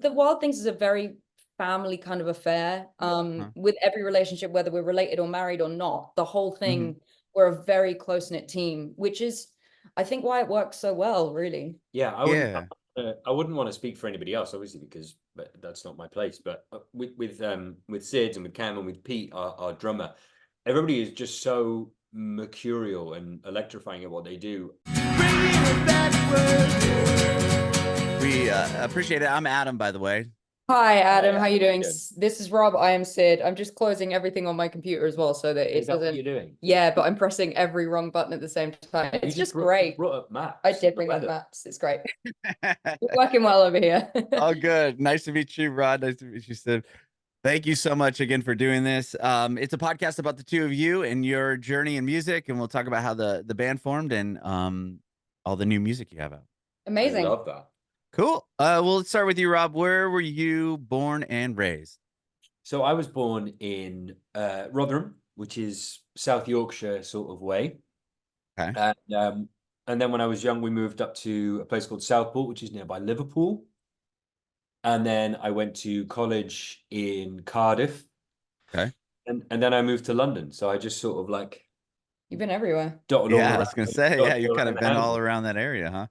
the Wild Things is a very family kind of affair. With every relationship, whether we're related or married or not, the whole thing, we're a very close-knit team, which is, I think, why it works so well, really. Yeah, I wouldn't want to speak for anybody else, obviously, because that's not my place. But with Sid and with Cam and with Pete, our drummer, everybody is just so mercurial and electrifying at what they do. We appreciate it. I'm Adam, by the way. Hi, Adam. How you doing? This is Rob. I am Sid. I'm just closing everything on my computer as well, so that it doesn't. What you're doing? Yeah, but I'm pressing every wrong button at the same time. It's just great. Brought up maps. I did bring up maps. It's great. We're working well over here. Oh, good. Nice to meet you, Rod. Nice to meet you, Sid. Thank you so much again for doing this. It's a podcast about the two of you and your journey in music, and we'll talk about how the band formed and all the new music you have out. Amazing. I love that. Cool. Well, let's start with you, Rob. Where were you born and raised? So I was born in Rotherham, which is South Yorkshire sort of way. Okay. And then when I was young, we moved up to a place called Southport, which is nearby Liverpool. And then I went to college in Cardiff. Okay. And then I moved to London. So I just sort of like... You've been everywhere. Yeah, I was going to say, yeah, you've kind of been all around that area, huh?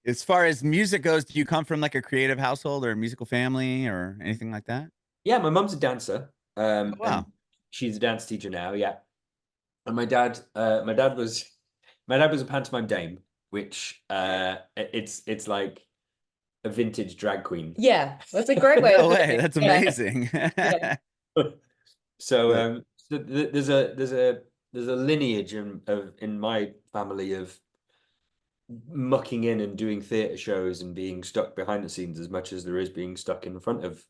As far as music goes, do you come from like a creative household or a musical family or anything like that? Yeah, my mum's a dancer. Wow. She's a dance teacher now. Yeah. And my dad was a pantomime dame, which it's like a vintage drag queen. Yeah, that's a great way. No way, that's amazing. So there's a lineage in my family of mucking in and doing theatre shows and being stuck behind the scenes as much as there is being stuck in front of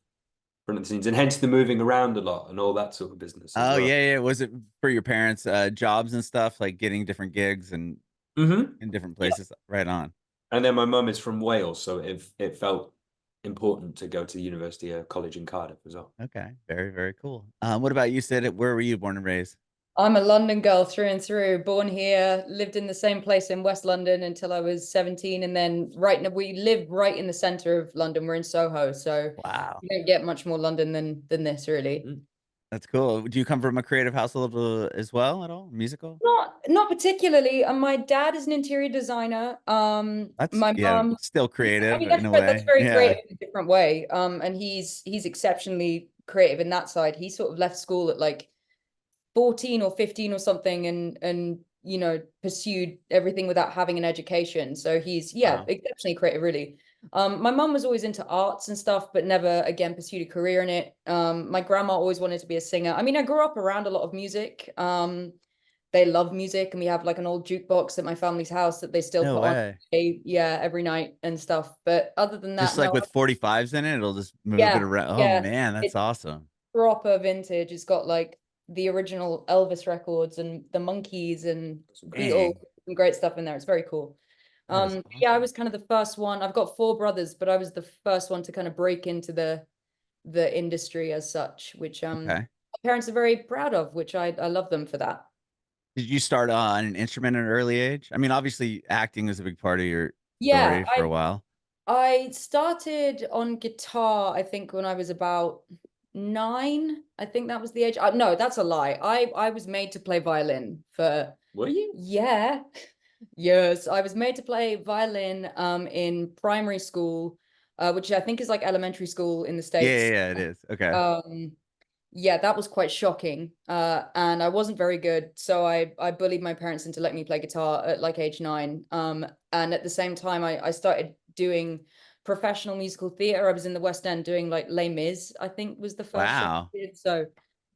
the scenes, and hence the moving around a lot and all that sort of business. Yeah. Was it for your parents' jobs and stuff, like getting different gigs and in different places? Right on. And then my mum is from Wales, so it felt important to go to the university or college in Cardiff as well. Okay, very, very cool. What about you, Sid? Where were you born and raised? I'm a London girl through and through, born here, lived in the same place in West London until I was 17. And then we live right in the center of London. We're in Soho. So wow, you don't get much more London than this, really. That's cool. Do you come from a creative household as well at all? Musical? Not particularly. My dad is an interior designer. That's my mom still creative. I mean, in a way. That's very creative in a different way. And he's exceptionally creative in that side. He sort of left school at like 14 or 15 or something and you know, pursued everything without having an education. So he's exceptionally creative, really. My mum was always into arts and stuff, but never again pursued a career in it. My grandma always wanted to be a singer. I mean, I grew up around a lot of music. They love music, and we have like an old jukebox at my family's house that they still put on every night and stuff. But other than that, just like with 45s in it, it'll just move it around. Oh man, that's awesome. Proper vintage. It's got like the original Elvis records and the Monkees and some great stuff in there. It's very cool. Awesome. Yeah, I was kind of the first one. I've got 4 brothers, but I was the first one to kind of break into the industry as such, which my parents are very proud of, which I love them for that. Did you start on an instrument at an early age? I mean, obviously acting is a big part of your story for a while. I started on guitar, I think, when I was about 9. I think that was the age. No, that's a lie. I was made to play violin for... Were you? Yeah. Yes, I was made to play violin in primary school, which I think is like elementary school in the States. Yeah, it is. Okay. Yeah, that was quite shocking. And I wasn't very good. So I bullied my parents into letting me play guitar at like age 9. And at the same time, I started doing professional musical theater. I was in the West End doing like Les Mis, I think was the first show I did. So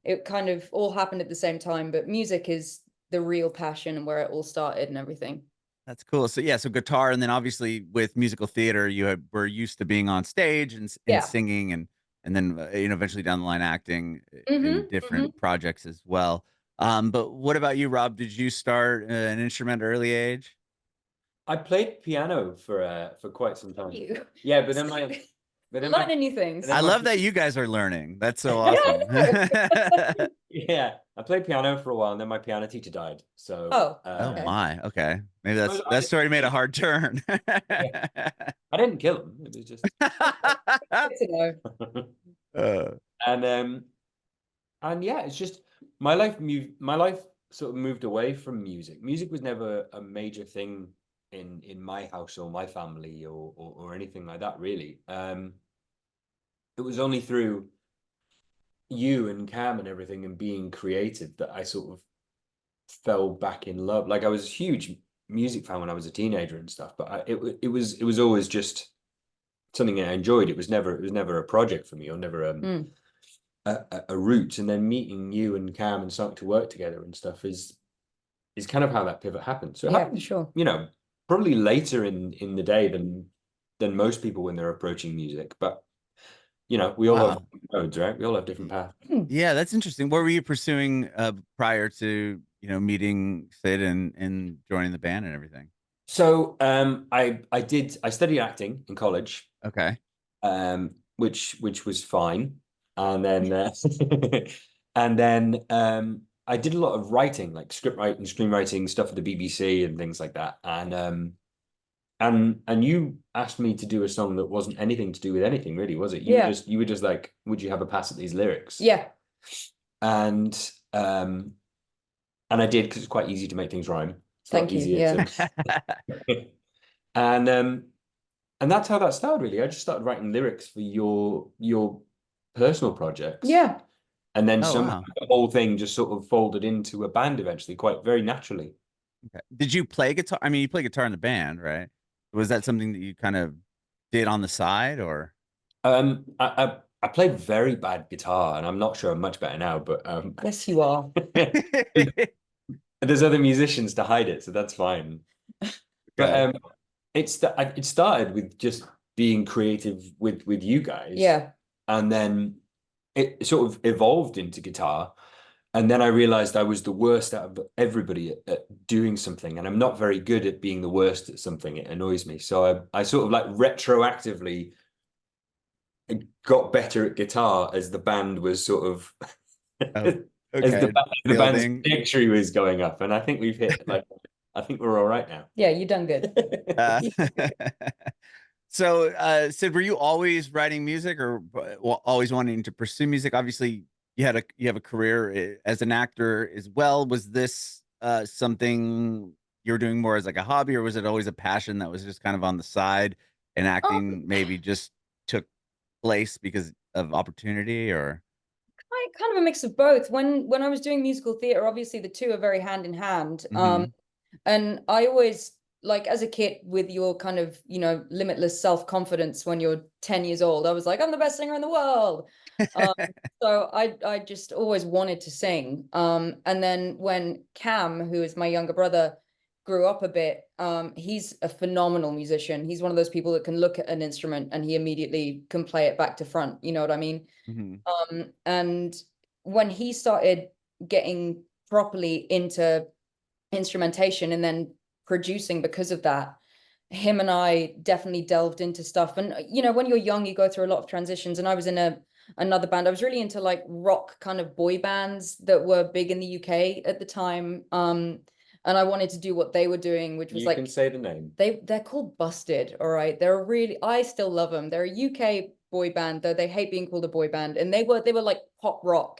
it kind of all happened at the same time, but music is the real passion and where it all started and everything. That's cool. So so guitar, and then obviously with musical theater, were used to being on stage and singing, and then eventually down the line acting in different projects as well. But what about you, Rob? Did you start an instrument at an early age? I played piano for quite some time. Yeah, but then learning new things. I love that you guys are learning. That's so awesome. Yeah, I played piano for a while, and then my piano teacher died. So okay. Maybe that story made a hard turn. I didn't kill him. It was just to know. And yeah, it's just my life sort of moved away from music. Music was never a major thing in my house or my family or anything like that, really. It was only through you and Cam and everything and being creative that I sort of fell back in love. Like I was a huge music fan when I was a teenager and stuff, but it was always just something I enjoyed. It was never a project for me, or never a route. And then meeting you and Cam and starting to work together and stuff is kind of how that pivot happened. So it happened, for sure. You know, probably later in the day than most people when they're approaching music. But you know, we all have roads, right? We all have different paths. Yeah, that's interesting. What were you pursuing prior to, you know, meeting Sid and joining the band and everything? So I studied acting in college. Okay. Which was fine. And then and then I did a lot of writing, like script writing, screenwriting stuff for the BBC and things like that. And you asked me to do a song that wasn't anything to do with anything, really, was it? You were just like, would you have a pass at these lyrics? Yeah. And I did, because it's quite easy to make things rhyme. It's Thank you. Yeah. And that's how that started, really. I just started writing lyrics for your personal projects. Yeah. And then somehow the whole thing just sort of folded into a band eventually, quite very naturally. Okay. Did you play guitar? I mean, you play guitar in the band, right? Was that something that you kind of did on the side, or? I played very bad guitar, and I'm not sure I'm much better now, but yes, you are. There's other musicians to hide it, so that's fine. But it started with just being creative with you guys. Yeah. And then it sort of evolved into guitar. And then I realized I was the worst out of everybody at doing something. And I'm not very good at being the worst at something. It annoys me. So I sort of like retroactively got better at guitar as the band was sort of, as the band's victory was going up. And I think we've hit, like, I think we're all right now. Yeah, you've done good. So, Sid, were you always writing music, or always wanting to pursue music? Obviously, you have a career as an actor as well. Was this something you were doing more as like a hobby, or was it always a passion that was just kind of on the side, and acting maybe just took place because of opportunity? Or kind of a mix of both. When I was doing musical theater, obviously the two are very hand in hand. And I always, like, as a kid, with your kind of, you know, limitless self-confidence when you're 10 years old, I was like, I'm the best singer in the world. So I just always wanted to sing. And then when Cam, who is my younger brother, grew up a bit, he's a phenomenal musician. He's one of those people that can look at an instrument and he immediately can play it back to front. You know what I mean? And when he started getting properly into instrumentation and then producing because of that, him and I definitely delved into stuff. And you know, when you're young, you go through a lot of transitions, and I was in another band. I was really into like rock kind of boy bands that were big in the UK at the time, and I wanted to do what they were doing, which was, you can say the name. They're called Busted. All right, they're really, I still love them. They're a UK boy band, though they hate being called a boy band, and they were like pop rock.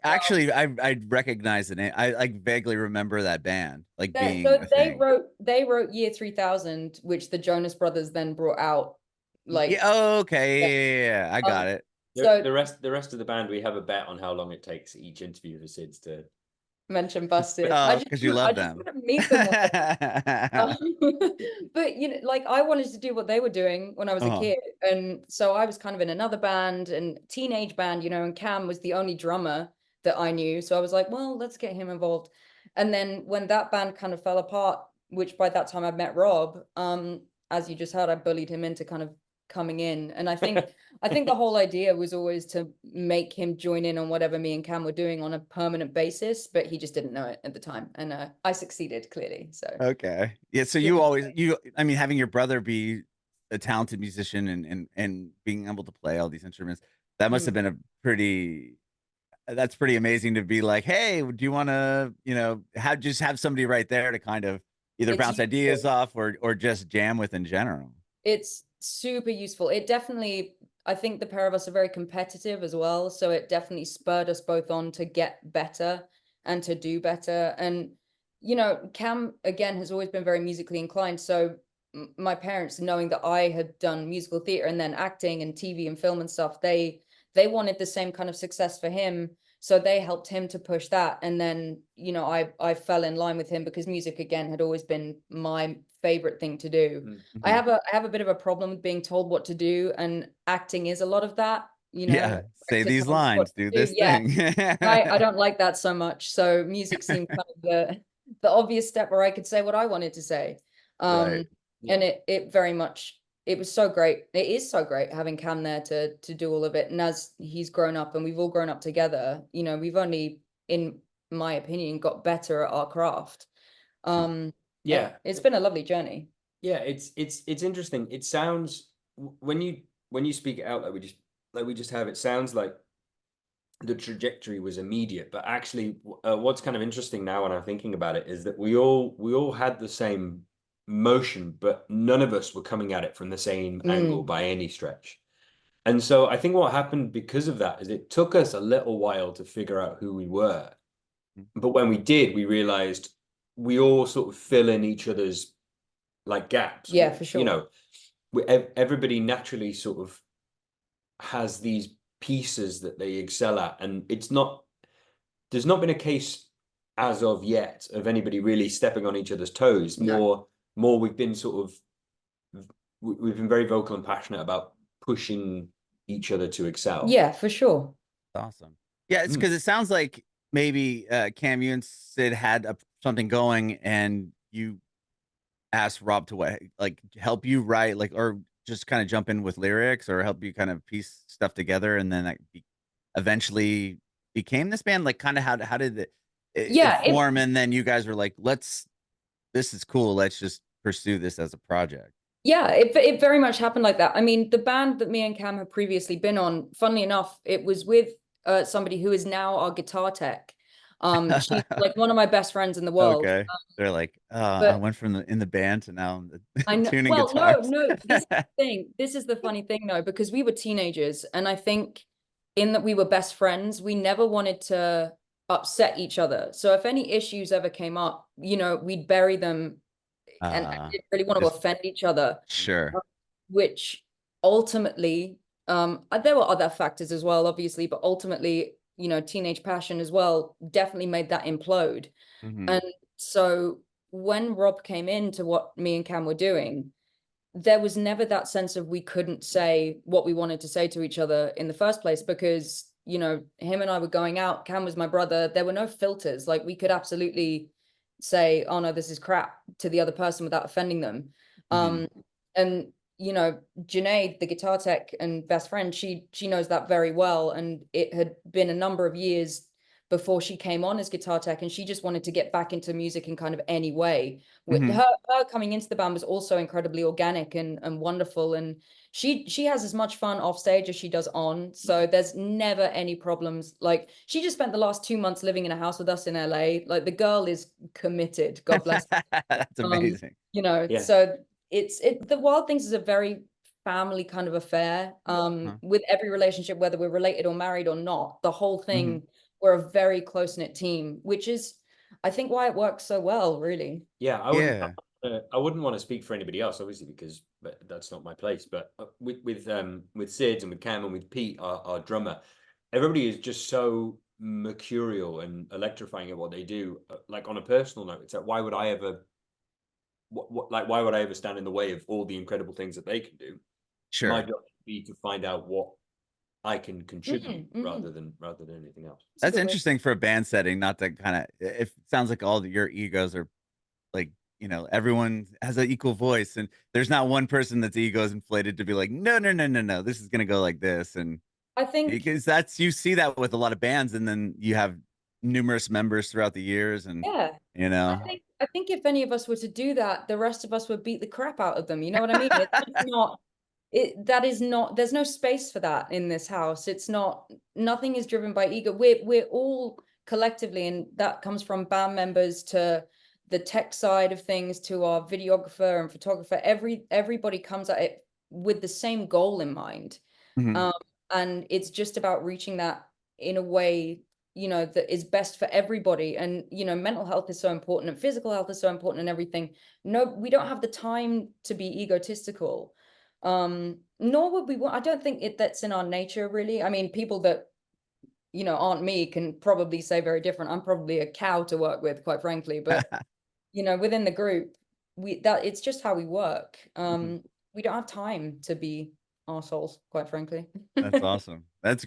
Actually, I recognize the name. I like vaguely remember that band, like being. So they wrote Year 3000, which the Jonas Brothers then brought out. Like, yeah, I got it. So the rest of the band, we have a bet on how long it takes each interview for Sid's to mention Busted. Because you love them. Meet them. But you know, like, I wanted to do what they were doing when I was a kid, and so I was kind of in another band, and teenage band, you know, and Cam was the only drummer that I knew, so I was like, well, let's get him involved. And then when that band kind of fell apart, which by that time I'd met Rob, as you just heard, I bullied him into kind of coming in, and I think the whole idea was always to make him join in on whatever me and Cam were doing on a permanent basis, but he just didn't know it at the time, and I succeeded, clearly. So so you I mean, having your brother be a talented musician and being able to play all these instruments, that must have been that's pretty amazing to be like, hey, do you want to, you know, have somebody right there to kind of either bounce ideas off or just jam with in general. It's super useful. It definitely, I think the pair of us are very competitive as well. So it definitely spurred us both on to get better and to do better. And, you know, Cam, again, has always been very musically inclined. So my parents, knowing that I had done musical theater and then acting and TV and film and stuff, they wanted the same kind of success for him. So they helped him to push that. And then, you know, I fell in line with him because music, again, had always been my favorite thing to do. Mm-hmm. I have a bit of a problem with being told what to do, and acting is a lot lot of that, you know. Yeah, say these lines, do this Yeah. thing. I don't like that so much. So music seemed kind of the obvious step where I could say what I wanted to say. Right. And it very much, it was so great. It is so great having Cam there to do all of it. And as he's grown up and we've all grown up together, you know, we've only, in my opinion, got better at our craft. Yeah, it's been a lovely journey. Yeah, it's interesting. It sounds, when you speak it out like we just have, it sounds like the trajectory was immediate, but actually what's kind of interesting now when I'm thinking about it is that we all had the same motion, but none of us were coming at it from the same angle by any stretch. And so I think what happened because of that is it took us a little while to figure out who we were. But when we did, we realized we all sort of fill in each other's like gaps. Yeah, for sure. You know, everybody naturally sort of has these pieces that they excel at, and there's not been a case as of yet of anybody really stepping on each other's toes. No. More we've been very vocal and passionate about pushing each other to excel. Yeah, for sure. Awesome. Yeah, it's because it sounds like maybe Cam, you and Sid had something going, and you asked Rob to help you write, or just kind of jump in with lyrics, or help you kind of piece stuff together, and then eventually became this band. Like, kind of how did it form? And then you guys were like, this is cool, let's just pursue this as a project. Yeah, it very much happened like that. I mean, the band that me and Cam have previously been on, funnily enough, it was with somebody who is now our guitar tech. She's like one of my best friends in the world. Okay. They're like, I went from in the band to now I'm tuning guitars. No, this is the thing. This is the funny thing though, because we were teenagers, and I think in that we were best friends, we never wanted to upset each other. So if any issues ever came up, you know, we'd bury them, and I didn't really want to offend each other. Sure. Which ultimately, there were other factors as well, obviously, but ultimately, you know, teenage passion as well definitely made that implode. And so when Rob came into what me and Cam were doing, there was never that sense of we couldn't say what we wanted to say to each other in the first place, because, you know, him and I were going out, Cam was my brother, there were no filters. Like, we could absolutely say, oh no, this is crap, to the other person without offending them. And you know, Janae, the guitar tech and best friend, she knows that very well, and it had been a number of years before she came on as guitar tech, and she just wanted to get back into music in kind of any way. With her coming into the band was also incredibly organic and wonderful, and she has as much fun off stage as she does on, so there's never any problems. Like, she just spent the last 2 months living in a house with us in LA. Like, the girl is committed, God bless her. That's amazing. You know, so the Wild Things is a very family kind of affair, with every relationship, whether we're related or married or not, the whole thing, we're a very close-knit team, which is, I think, why it works so well, really. Yeah, I wouldn't want to speak for anybody else, obviously, because that's not my place. But with Sid and with Cam and with Pete, our drummer, everybody is just so mercurial and electrifying at what they do. Like, on a personal note, it's like, why would I ever stand in the way of all the incredible things that they can do? Sure. My job would be to find out what I can contribute rather than anything else. That's interesting for a band setting, not to kind of, it sounds like all your egos are like, you know, everyone has an equal voice, and there's not one person that's ego is inflated to be like, no, this is gonna go like this. And I think because you see that with a lot of bands, and then you have numerous members throughout the years, and you know, I think if any of us were to do that, the rest of us would beat the crap out of them. You know what I mean? It's not, there's no space for that in this house. It's not, nothing is driven by ego. We're all collectively, and that comes from band members to the tech side of things to our videographer and photographer. Everybody comes at it with the same goal in mind. Mhm. And it's just about reaching that in a way, you know, that is best for everybody. And, you know, mental health is so important and physical health is so important and everything. No, we don't have the time to be egotistical. Nor would we want, I don't think that's in our nature, really. I mean, people that, you know, aren't me can probably say very different. I'm probably a cow to work with, quite frankly. But, you know, within the group, it's just how we work. We don't have time to be arseholes, quite frankly. That's awesome. That's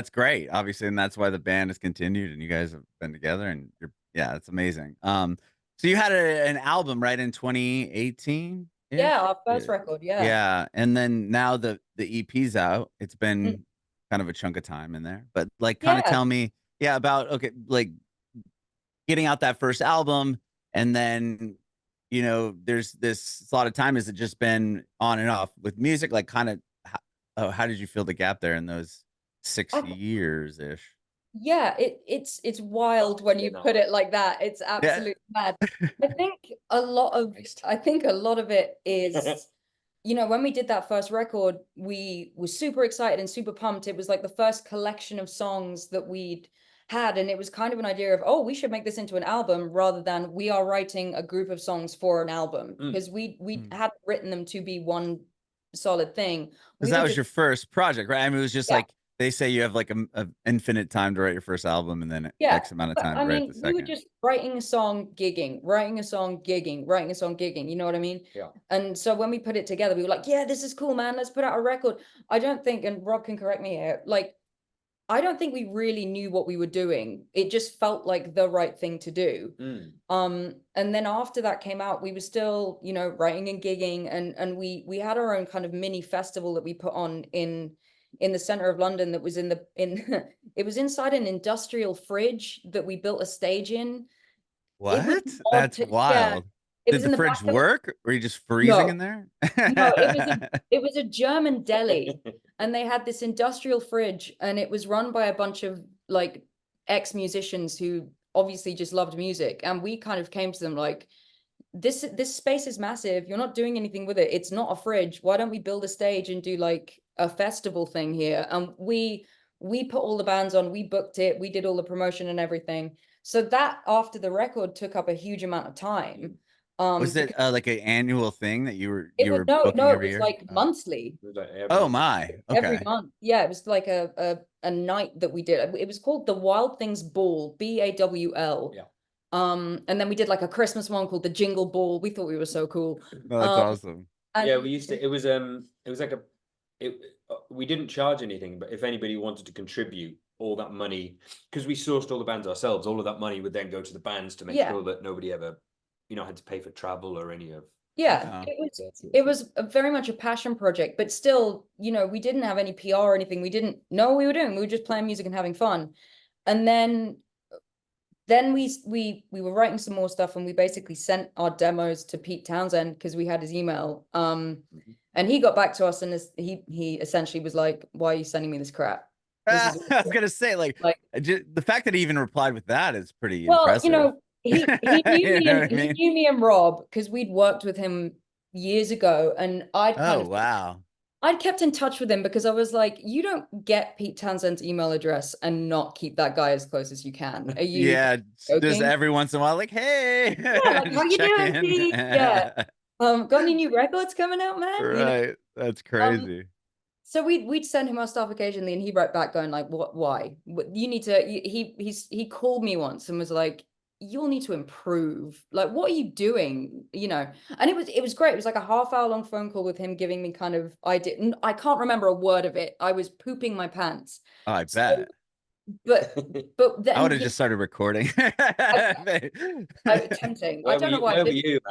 great. Obviously, and that's why the band has continued and you guys have been together and it's amazing. So you had an album right in 2018 -ish? Yeah, our first record, yeah. Yeah, and then now the EP's out. It's Mm. been kind of a chunk of time in there, but like kind of Yeah. tell me about like getting out that first album, and then you know there's this a lot of time. Has it just been on and off with music? Like kind of how did you feel the gap there in those 6 I years ish? Yeah, it's wild when you put it like that. It's Yeah. absolutely mad. I think a lot of it is, you know, when we did that first record, we were super excited and super pumped. It was like the first collection of songs that we'd had, and it was kind of an idea of, oh, we should make this into an album rather than we are writing a group of songs for an album, because we hadn't written them to be one solid thing. Because that was your first project, right? I mean, it was just like they say you have like a infinite time to write your first album and then X amount of time to write the second. We were just writing a song, gigging, writing a song, gigging, writing a song, gigging. You know what I mean? Yeah. And so when we put it together, we were like, yeah, this is cool, man. Let's put out a record. I don't think, and Rob can correct me here, like, I don't think we really knew what we were doing. It just felt like the right thing to do. And then after that came out, we were still, you know, writing and gigging, and we had our own kind of mini festival that we put on in the center of London that was it was inside an industrial fridge that we built a stage in. What? That's wild. Did the fridge work? Were you just freezing in there? No, it was a German deli, and they had this industrial fridge, and it was run by a bunch of like ex-musicians who obviously just loved music. And we kind of came to them like, this space is massive. You're not doing anything with it. It's not a fridge. Why don't we build a stage and do like a festival thing here? And we put all the bands on, we booked it, we did all the promotion and everything. So that after the record took up a huge amount of time. Was it like an annual thing that you were booking every year? It was like monthly. It was like oh my, okay. Every month. Yeah, it was like a night that we did. It was called the Wild Things Ball, BAWL. Yeah. And then we did like a Christmas one called the Jingle Ball. We thought we were so cool. Oh, that's awesome. Yeah, we used to. It was like we didn't charge anything, but if anybody wanted to contribute all that money, because we sourced all the bands ourselves, all of that money would then go to the bands to make sure that nobody ever, you know, had to pay for travel or any of. Yeah, it was very much a passion project, but still, you know, we didn't have any PR or anything. We didn't know what we were doing. We were just playing music and having fun. And then we were writing some more stuff, and we basically sent our demos to Pete Townshend because we had his email. And he got back to us, and he essentially was like, "Why are you sending me this crap?" I was gonna say, like the fact that he even replied with that is pretty impressive. You know, he knew me and Rob because we'd worked with him years ago, and I'd kept in touch with him because I was like, you don't get Pete Townshend's email address and not keep that guy as close as you can. Are you just every once in a while, like, hey, like, how you doing, Pete? Yeah. Got any new records coming out, man? Right. You know? That's crazy. So we'd send him our stuff occasionally, and he wrote back going like, "What? Why? You need to." He called me once and was like, "You'll need to improve. Like, what are you doing?" You know. And it was great. It was like a half-hour long phone call with him giving me kind of I can't remember a word of it. I was pooping my pants. Oh, I bet. But then I would have just started recording. Tempting. I don't know why.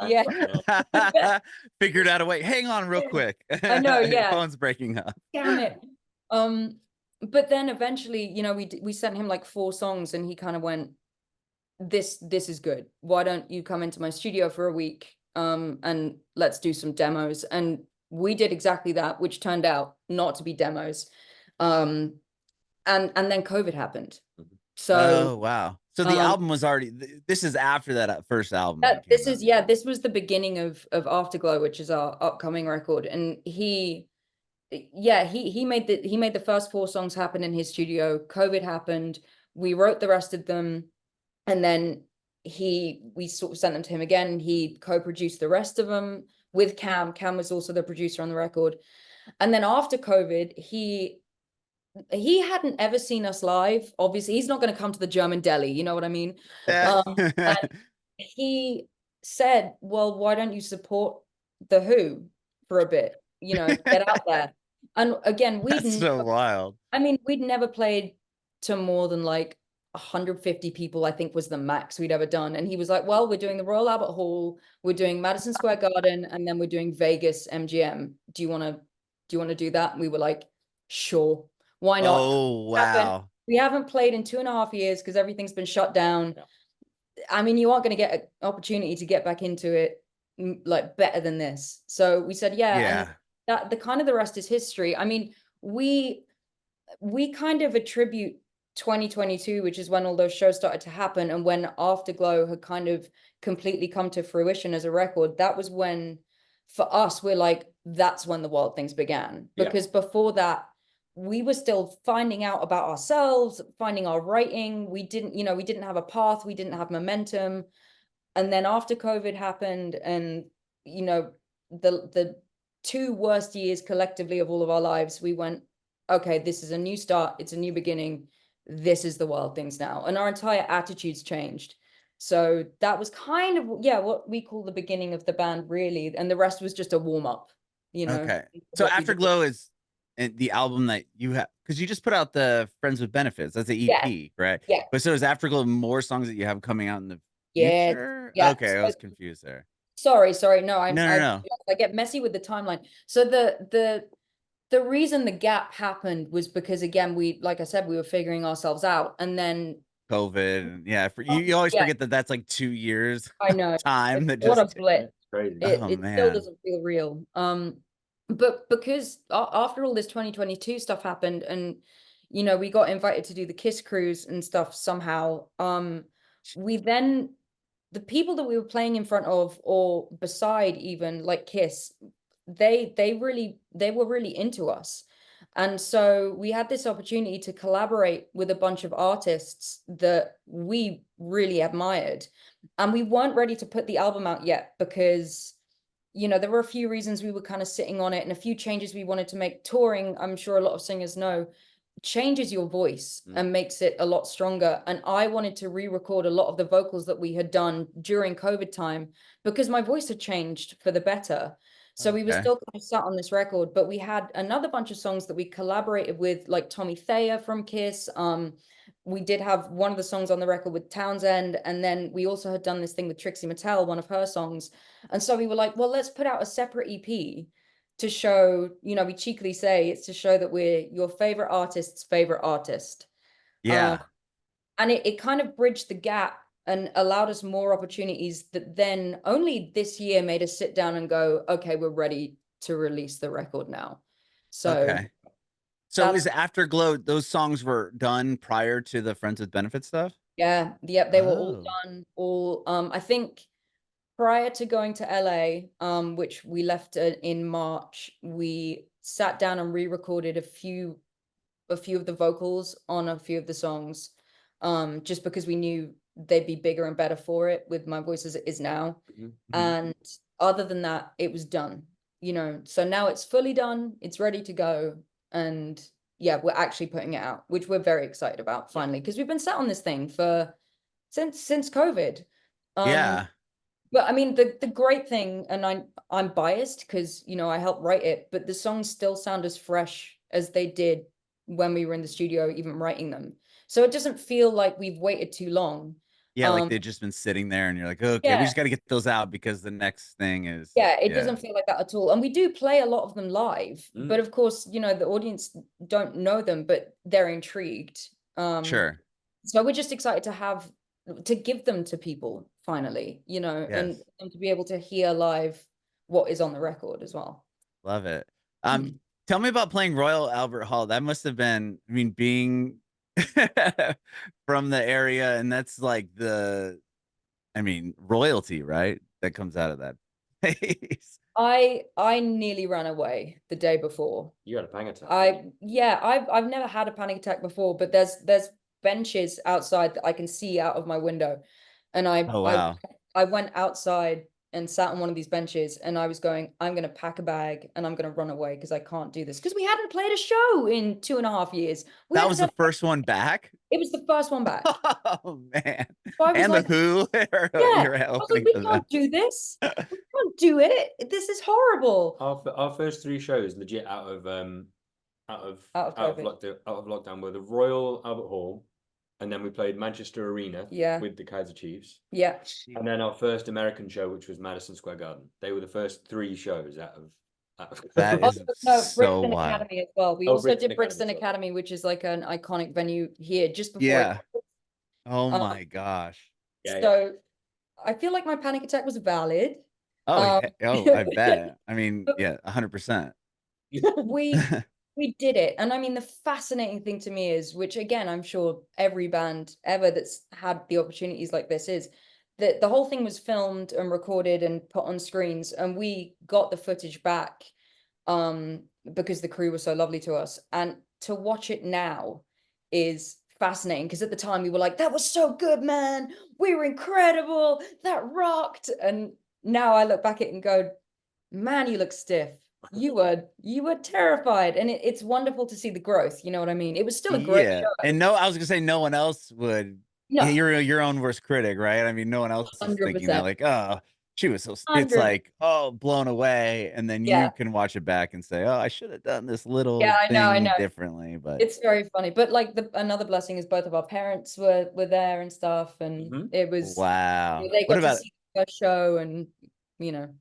Yeah. Figured out a way. Hang on real quick. I know, yeah. Phone's breaking up. Damn it. But then eventually, you know, we sent him like 4 songs, and he kind of went, this is good. Why don't you come into my studio for a week? And let's do some demos. And we did exactly that, which turned out not to be demos. And then COVID happened. So wow. So the album was already, this is after that first album. This was the beginning of Afterglow, which is our upcoming record. And he yeah, he made the first 4 songs happen in his studio. COVID happened. We wrote the rest of them, and then we sort of sent them to him again. He co-produced the rest of them with Cam. Cam was also the producer on the record. And then after COVID, he hadn't ever seen us live. Obviously, he's not going to come to the German deli, you know what I mean? And he said, well, why don't you support the Who for a bit? You know, get out there. And again, That's so wild. I mean, we'd never played to more than like 150 people, I think was the max we'd ever done. And he was like, well, we're doing the Royal Albert Hall, we're doing Madison Square Garden, and then we're doing Vegas MGM. Do you want to do that? And we were like, sure, why not? Oh, wow. We haven't played in 2.5 years because everything's been shut down. Yeah. I mean, you aren't going to get an opportunity to get back into it like better than this. So we said, yeah. And that the rest is history. I mean, we kind of attribute 2022, which is when all those shows started to happen, and when Afterglow had kind of completely come to fruition as a record. That was when, for us, we're like, that's when the wild things began. Because before that, we were still finding out about ourselves, finding our writing. We didn't have a path, we didn't have momentum. And then after COVID happened, and the 2 worst years collectively of all of our lives, we went, okay, this is a new start, it's a new beginning, this is the wild things now. And our entire attitudes changed. So that was kind of what we call the beginning of the band, really, and the rest was just a warm-up, Okay, so Afterglow is the album that you have, because you just put out the Friends with Benefits, that's the EP, right? Yeah. But so is Afterglow more songs that you have coming out in the future? Yeah. Okay, so I was confused there. Sorry, no, no. I get messy with the timeline. So the reason the gap happened was because, again, like I said, we were figuring ourselves out, and then COVID. Yeah, you always forget that that's like 2 years. I know. Time that what just a blip. Crazy. It still doesn't feel real. But because after all this 2022 stuff happened, and we got invited to do the Kiss cruise and stuff somehow, we then, the people that we were playing in front of, or beside, even like Kiss, they were really into us. And so we had this opportunity to collaborate with a bunch of artists that we really admired. And we weren't ready to put the album out yet because, there were a few reasons we were kind of sitting on it, and a few changes we wanted to make. Touring, I'm sure a lot of singers know, changes your voice and makes it a lot stronger. And I wanted to re-record a lot of the vocals that we had done during COVID time because my voice had changed for the better. So we were still kind of sat on this record, but we had another bunch of songs that we collaborated with, like Tommy Thayer from Kiss. We did have one of the songs on the record with Townshend, and then we also had done this thing with Trixie Mattel, one of her songs. And so we were like, well, let's put out a separate EP to show, we cheekily say it's to show that we're your favorite artist's favorite artist. Yeah. And it kind of bridged the gap and allowed us more opportunities that then only this year made us sit down and go, okay, we're ready to release the record now. So so is Afterglow, those songs were done prior to the Friends with Benefits stuff? Yeah, they were all done, I think prior to going to LA, which we left in March, we sat down and re-recorded a few of the vocals on a few of the songs, just because we knew they'd be bigger and better for it with my voice as it is now. And other than that, it was done, so now it's fully done, it's ready to go. And yeah, we're actually putting it out, which we're very excited about finally, because we've been sat on this thing since COVID. But I mean, the great thing, and I'm biased because I helped write it, but the songs still sound as fresh as they did when we were in the studio, even writing them. So it doesn't feel like we've waited too long. Yeah, like they've just been sitting there and you're like, okay, we just got to get those out because the next thing is. Yeah, it doesn't feel like that at all. And we do play a lot of them live, but of course, the audience don't know them, but they're intrigued. Sure. So we're just excited to give them to people finally, and to be able to hear live what is on the record as well. Love it. Tell me about playing Royal Albert Hall. That must have been, I mean, being from the area, and that's like royalty, right? That comes out of that place. I nearly ran away the day before. You had a panic attack. I've never had a panic attack before, but there's benches outside that I can see out of my window, and Oh wow. I went outside and sat on one of these benches, and I was going, I'm gonna pack a bag and I'm gonna run away because I can't do this, because we hadn't played a show in 2.5 years. That was the first one back. It was the first one back. Oh man. So I was And like, the Who. yeah, I was like, we can't do this. We can't do it. This is horrible. Our first 3 shows legit out of lockdown were the Royal Albert Hall, and then we played Manchester Arena with the Kaiser Chiefs. Yeah. And then our first American show, which was Madison Square Garden. They were the first 3 shows out of that is so Brixton wild. Academy as well. We also did Brixton Academy, which is like an iconic venue here just before. Yeah. Oh my gosh. So I feel like my panic attack was valid. Oh, I bet. I mean, yeah, 100%. We did it. And I mean, the fascinating thing to me is, which again, I'm sure every band ever that's had the opportunities like this, is that the whole thing was filmed and recorded and put on screens, and we got the footage back because the crew was so lovely to us. And to watch it now is fascinating, because at the time we were like, that was so good, man. We were incredible. That rocked. And now I look back at it and go, man, you look stiff. You were terrified. And it's wonderful to see the growth. You know what I mean? It was still a great show. And I was gonna say no one else would. No. You're your own worst critic, right? I mean, no one else is 100%. Thinking that, like, oh, she was so. 100%. It's like, oh, blown away, and then you can watch it back and say, oh, I should have done this little thing differently. But it's very funny. But like another blessing is both of our parents were there and stuff, and it was wow. They got to see the first show, and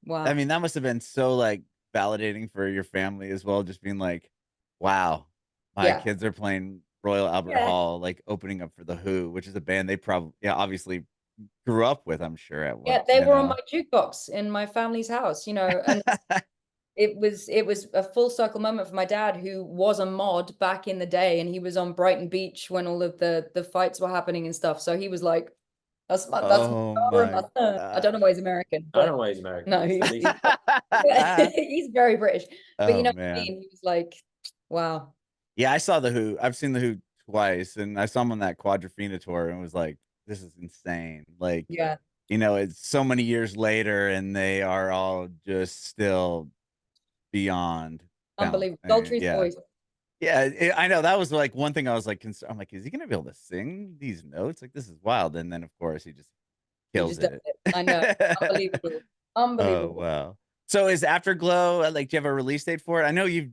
wow. I mean, that must have been so like validating for your family as well, just being like, wow, my kids are playing Royal Albert Hall, like opening up for the Who, which is a band they probably obviously grew up with, I'm sure. They were on my jukebox in my family's house, and it was a full circle moment for my dad, who was a mod back in the day, and he was on Brighton Beach when all of the fights were happening and stuff. So he was like, that's my son. I don't know why he's American. I don't know why he's American. No, he's very British. But what I mean? He was like, wow. Yeah, I saw the Who. I've seen the Who twice, and I saw them on that Quadrophenia tour, and was like, this is insane. Like, it's so many years later, and they are all just still beyond unbelievable. Daltrey's voice. Yeah, I know. That was like one thing I was like, I'm like, is he gonna be able to sing these notes? Like, this is wild. And then of course he just kills it. I know. Unbelievable. Oh wow. So is Afterglow, like, do you have a release date for it? I know you've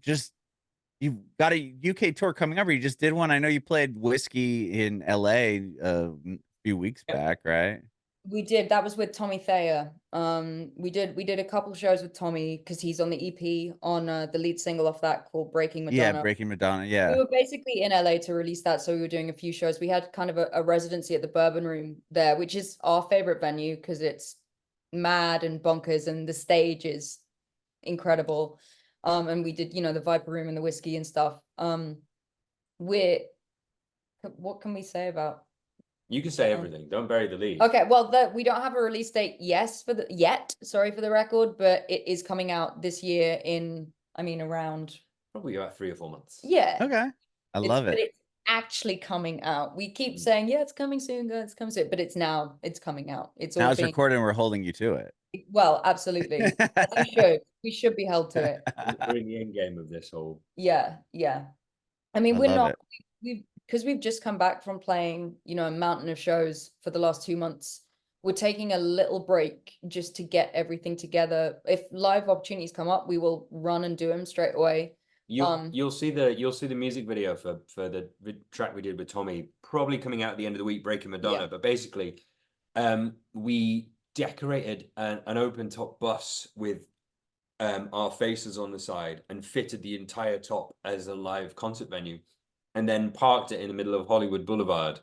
got a UK tour coming up, or you just did one. I know you played Whiskey in LA a few weeks back, right? We did. That was with Tommy Thayer. We did a couple shows with Tommy, because he's on the EP on the lead single off that called Breaking Madonna. Yeah, Breaking Madonna. Yeah. We were basically in LA to release that, so we were doing a few shows. We had kind of a residency at the Bourbon Room there, which is our favorite venue because it's mad and bonkers, and the stage is incredible. And we did, the Viper Room and the Whiskey and stuff. What can we say about? You can say everything. Don't bury the lead. Okay, well, we don't have a release date yet. Sorry for the record, but it is coming out this year around probably about 3 or 4 months. Yeah. Okay. I love it. But it's actually coming out. We keep saying, it's coming soon, guys. It's coming soon, but it's coming out. It's now it's recorded, and we're holding you to it. Well, absolutely. We should. We should be held to it. We're in the end game of this whole. Yeah. I mean, because we've just come back from playing, a mountain of shows for the last 2 months. We're taking a little break just to get everything together. If live opportunities come up, we will run and do them straight away. You'll see the music video for the track we did with Tommy probably coming out at the end of the week, Breaking Madonna. But basically, we decorated an open top bus with our faces on the side and fitted the entire top as a live concert venue, and then parked it in the middle of Hollywood Boulevard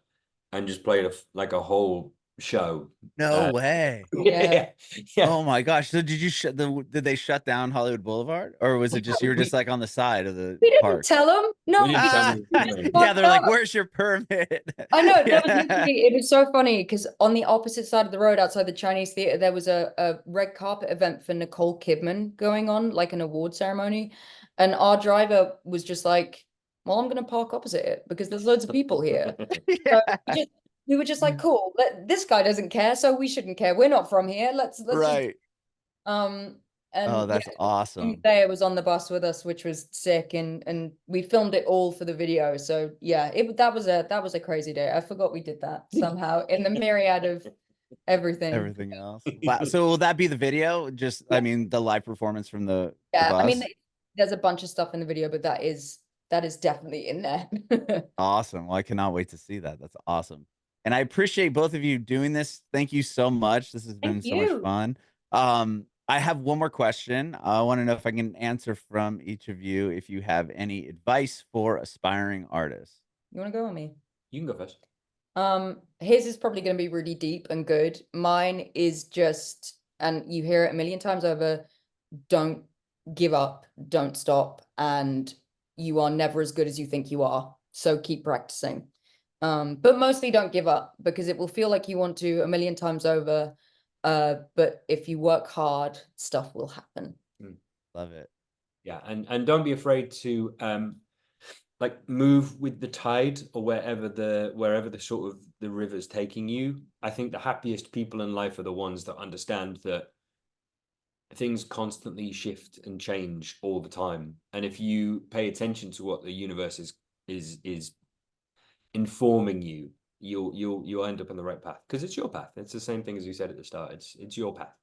and just played a whole show. No way. Yeah. Yeah. Oh my gosh. So did they shut down Hollywood Boulevard, or was it just you were just like on the side of the We didn't park? tell them. No, We didn't tell them. Yeah, they're like, "Where's your permit?" I know. Yeah. It was so funny because on the opposite side of the road outside the Chinese theater, there was a red carpet event for Nicole Kidman going on, like an award ceremony. And our driver was just like, well, I'm going to park opposite it because there's loads of people here. So we were just like, cool, this guy doesn't care, so we shouldn't care. We're not from here. Let's Right. just, and Oh, that's awesome. Thea was on the bus with us, which was sick, and we filmed it all for the video. So yeah, that was a crazy day. I forgot we did that somehow in the myriad of everything Else. Wow. So will that be the video? Just I mean, the live performance from the yeah, bus? I mean, there's a bunch of stuff in the video, but that is definitely in there. Awesome. Well, I cannot wait to see that. That's awesome. And I appreciate both of you doing this. Thank you so much. This has been so much fun. I have one more question. I want to know if I can answer from each of you if you have any advice for aspiring artists. You want to go on me? You can go first. His is probably going to be really deep and good. Mine is just, and you hear it a million times over, don't give up, don't stop, and you are never as good as you think you are. So keep practicing. But mostly don't give up, because it will feel like you want to a million times over. But if you work hard, stuff will happen. Love it. Yeah, and don't be afraid to like move with the tide, or wherever the sort of the river's taking you. I think the happiest people in life are the ones that understand that things constantly shift and change all the time. And if you pay attention to what the universe is informing you, you'll end up on the right path, because it's your path. It's the same thing as you said at the start. It's your path.